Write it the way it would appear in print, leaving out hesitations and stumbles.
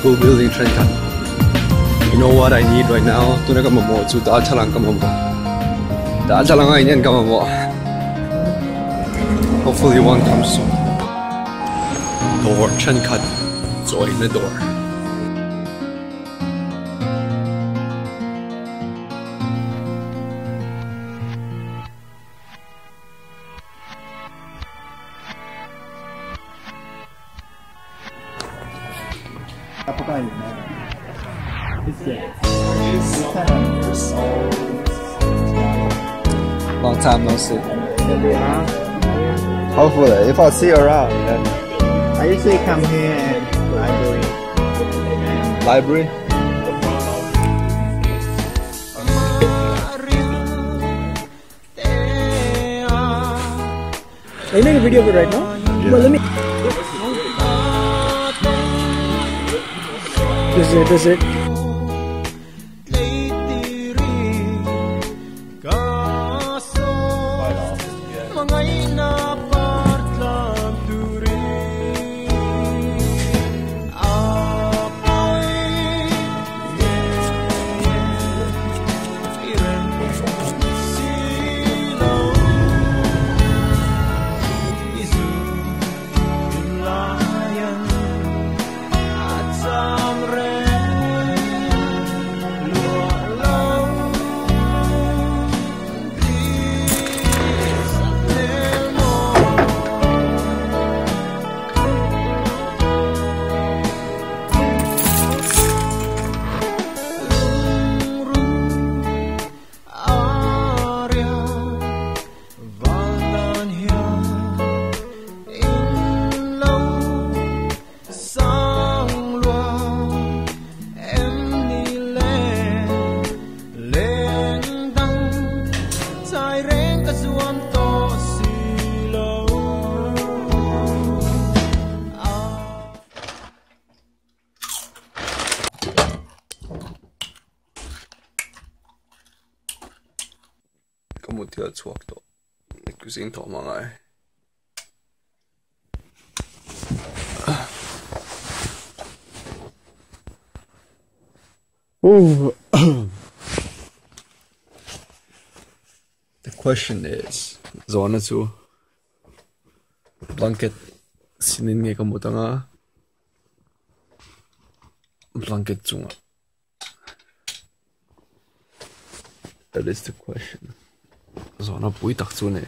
school building trend kan. You know what I need right now? Tu nak kamu mau, tu dah jalan kamu mau. Dah jalan ini kamu mau. Hopefully one comes soon. Door trend kan, join the door. Apakah ini? Long time no see. Hopefully, if I see you around, then I usually come here and library. Library? Are you making a video of it right now? Yeah. Well, let me. Does it? Kamu tiada cuak tu. Kucing tu mangai. The question is, zona tu blanket sinin nge kamu tanga blanket cunga. That is the question. Zona pui tak cune.